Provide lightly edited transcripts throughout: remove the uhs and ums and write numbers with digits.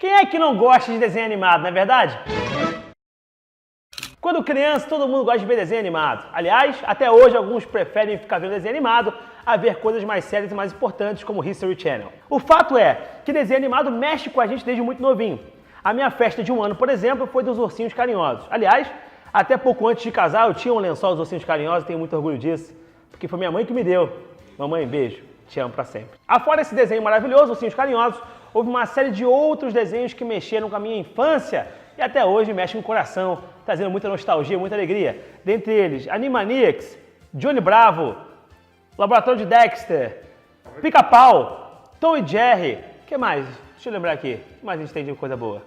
Quem é que não gosta de desenho animado, não é verdade? Quando criança, todo mundo gosta de ver desenho animado. Aliás, até hoje alguns preferem ficar vendo desenho animado a ver coisas mais sérias e mais importantes como History Channel. O fato é que desenho animado mexe com a gente desde muito novinho. A minha festa de 1 ano, por exemplo, foi dos Ursinhos Carinhosos. Aliás, até pouco antes de casar eu tinha um lençol dos Ursinhos Carinhosos, tenho muito orgulho disso, porque foi minha mãe que me deu. Mamãe, beijo, te amo pra sempre. Afora esse desenho maravilhoso, Ursinhos Carinhosos, houve uma série de outros desenhos que mexeram com a minha infância e até hoje mexem com o coração, trazendo muita nostalgia, muita alegria. Dentre eles, Animaniacs, Johnny Bravo, Laboratório de Dexter, Pica-Pau, Tom e Jerry, o que mais? Deixa eu lembrar aqui, o que mais a gente tem de coisa boa?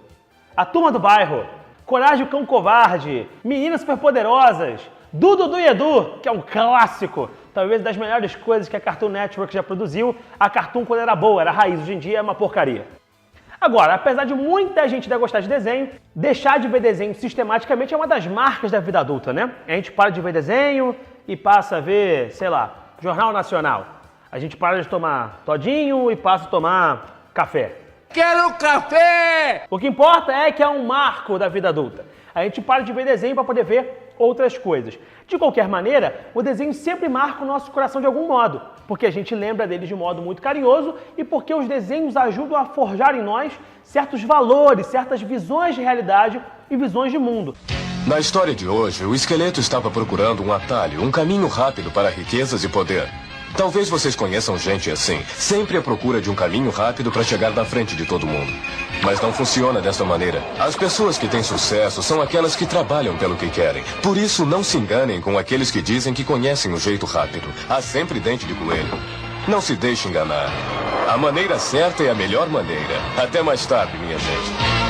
A Turma do Bairro, Coragem o Cão Covarde, Meninas Superpoderosas, Dudu e Edu, que é um clássico, talvez das melhores coisas que a Cartoon Network já produziu. A Cartoon quando era boa, era raiz, hoje em dia é uma porcaria. Agora, apesar de muita gente ainda gostar de desenho, deixar de ver desenho sistematicamente é uma das marcas da vida adulta, né? A gente para de ver desenho e passa a ver, sei lá, Jornal Nacional. A gente para de tomar todinho e passa a tomar café. Quero café! O que importa é que é um marco da vida adulta. A gente para de ver desenho para poder ver outras coisas. De qualquer maneira, o desenho sempre marca o nosso coração de algum modo, porque a gente lembra deles de modo muito carinhoso e porque os desenhos ajudam a forjar em nós certos valores, certas visões de realidade e visões de mundo. Na história de hoje, o esqueleto estava procurando um atalho, um caminho rápido para riquezas e poder. Talvez vocês conheçam gente assim, sempre à procura de um caminho rápido para chegar na frente de todo mundo. Mas não funciona dessa maneira. As pessoas que têm sucesso são aquelas que trabalham pelo que querem. Por isso, não se enganem com aqueles que dizem que conhecem o jeito rápido. Há sempre dente de coelho. Não se deixe enganar. A maneira certa é a melhor maneira. Até mais tarde, minha gente.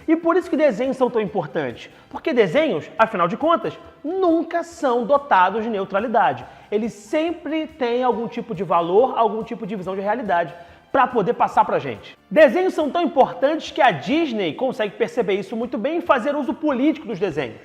E por isso que desenhos são tão importantes. Porque desenhos, afinal de contas, nunca são dotados de neutralidade. Eles sempre têm algum tipo de valor, algum tipo de visão de realidade para poder passar pra gente. Desenhos são tão importantes que a Disney consegue perceber isso muito bem e fazer uso político dos desenhos.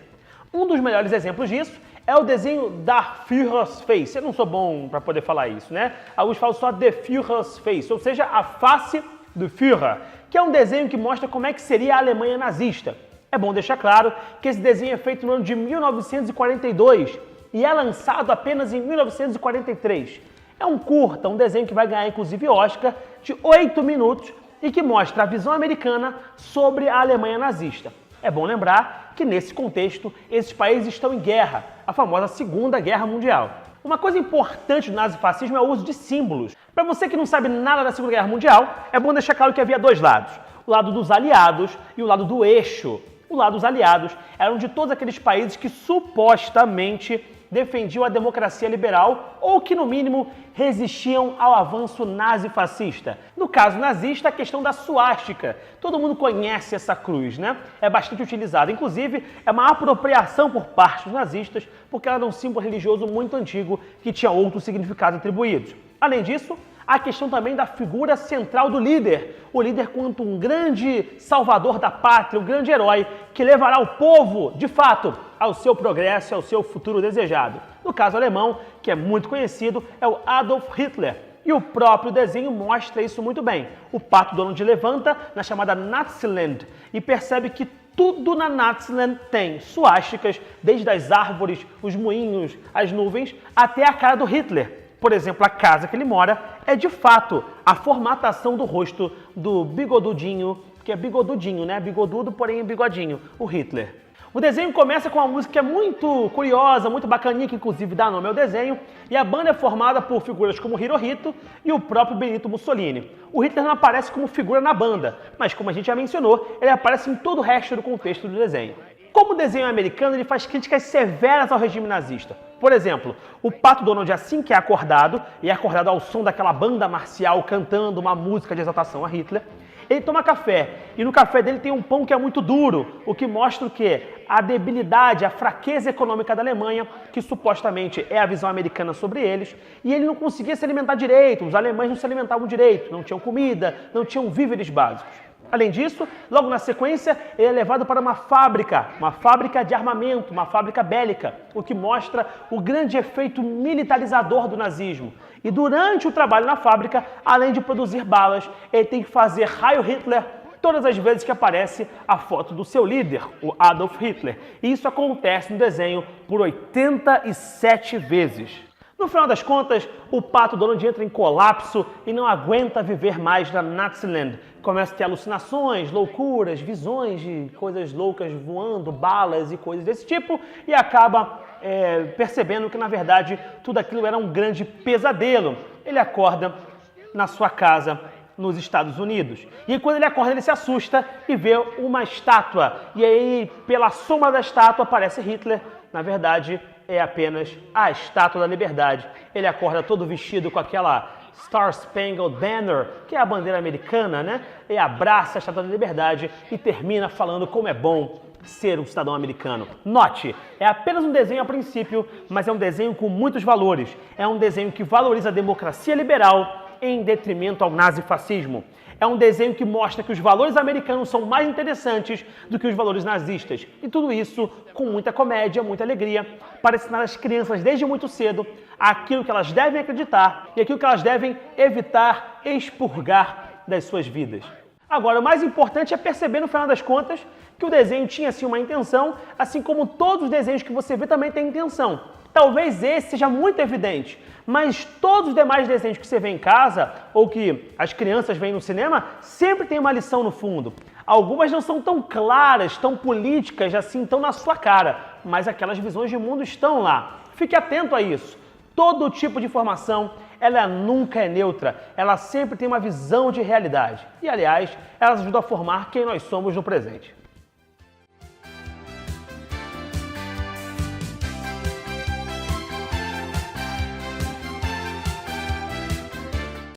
Um dos melhores exemplos disso é o desenho da Führer's Face. Eu não sou bom para poder falar isso, né? Alguns falam só The Führer's Face, ou seja, a face do Führer, que é um desenho que mostra como é que seria a Alemanha nazista. É bom deixar claro que esse desenho é feito no ano de 1942 e é lançado apenas em 1943. É um curta, um desenho que vai ganhar inclusive Oscar, de 8 minutos e que mostra a visão americana sobre a Alemanha nazista. É bom lembrar que nesse contexto esses países estão em guerra, a famosa Segunda Guerra Mundial. Uma coisa importante do nazifascismo é o uso de símbolos. Para você que não sabe nada da Segunda Guerra Mundial, é bom deixar claro que havia dois lados. O lado dos aliados e o lado do eixo. O lado dos aliados eram de todos aqueles países que supostamente defendiam a democracia liberal ou que, no mínimo, resistiam ao avanço nazifascista. No caso nazista, a questão da suástica. Todo mundo conhece essa cruz, né? É bastante utilizada. Inclusive, é uma apropriação por parte dos nazistas, porque ela era um símbolo religioso muito antigo que tinha outros significados atribuídos. Além disso, a questão também da figura central do líder. O líder quanto um grande salvador da pátria, um grande herói que levará o povo, de fato, ao seu progresso, ao seu futuro desejado. No caso alemão, que é muito conhecido, é o Adolf Hitler. E o próprio desenho mostra isso muito bem. O Pato Donald levanta na chamada Naziland e percebe que tudo na Naziland tem suásticas, desde as árvores, os moinhos, as nuvens, até a cara do Hitler. Por exemplo, a casa que ele mora é de fato a formatação do rosto do bigodudinho, que é bigodudinho, né? Bigodudo, porém bigodinho, o Hitler. O desenho começa com uma música que é muito curiosa, muito bacaninha, que inclusive dá nome ao desenho, e a banda é formada por figuras como Hirohito e o próprio Benito Mussolini. O Hitler não aparece como figura na banda, mas como a gente já mencionou, ele aparece em todo o resto do contexto do desenho. Como o desenho é americano, ele faz críticas severas ao regime nazista. Por exemplo, o Pato Donald, assim que é acordado, e é acordado ao som daquela banda marcial cantando uma música de exaltação a Hitler, ele toma café, e no café dele tem um pão que é muito duro, o que mostra o quê? A debilidade, a fraqueza econômica da Alemanha, que supostamente é a visão americana sobre eles, e ele não conseguia se alimentar direito, os alemães não se alimentavam direito, não tinham comida, não tinham víveres básicos. Além disso, logo na sequência, ele é levado para uma fábrica de armamento, uma fábrica bélica, o que mostra o grande efeito militarizador do nazismo. E durante o trabalho na fábrica, além de produzir balas, ele tem que fazer Heil Hitler todas as vezes que aparece a foto do seu líder, o Adolf Hitler. E isso acontece no desenho por 87 vezes. No final das contas, o Pato Donald entra em colapso e não aguenta viver mais na Naziland. Começa a ter alucinações, loucuras, visões de coisas loucas voando, balas e coisas desse tipo, e acaba percebendo que, na verdade, tudo aquilo era um grande pesadelo. Ele acorda na sua casa nos Estados Unidos. E quando ele acorda, ele se assusta e vê uma estátua. E aí, pela sombra da estátua, aparece Hitler. Na verdade, é apenas a Estátua da Liberdade. Ele acorda todo vestido com aquela Star Spangled Banner, que é a bandeira americana, né? E abraça a Estátua da Liberdade e termina falando como é bom ser um cidadão americano. Note, é apenas um desenho a princípio, mas é um desenho com muitos valores. É um desenho que valoriza a democracia liberal em detrimento ao nazifascismo. É um desenho que mostra que os valores americanos são mais interessantes do que os valores nazistas. E tudo isso com muita comédia, muita alegria, para ensinar as crianças desde muito cedo aquilo que elas devem acreditar e aquilo que elas devem evitar expurgar das suas vidas. Agora, o mais importante é perceber, no final das contas, que o desenho tinha sim uma intenção, assim como todos os desenhos que você vê também têm intenção. Talvez esse seja muito evidente, mas todos os demais desenhos que você vê em casa, ou que as crianças veem no cinema, sempre tem uma lição no fundo. Algumas não são tão claras, tão políticas, assim, tão na sua cara, mas aquelas visões de mundo estão lá. Fique atento a isso. Todo tipo de informação, ela nunca é neutra, ela sempre tem uma visão de realidade. E, aliás, elas ajudam a formar quem nós somos no presente.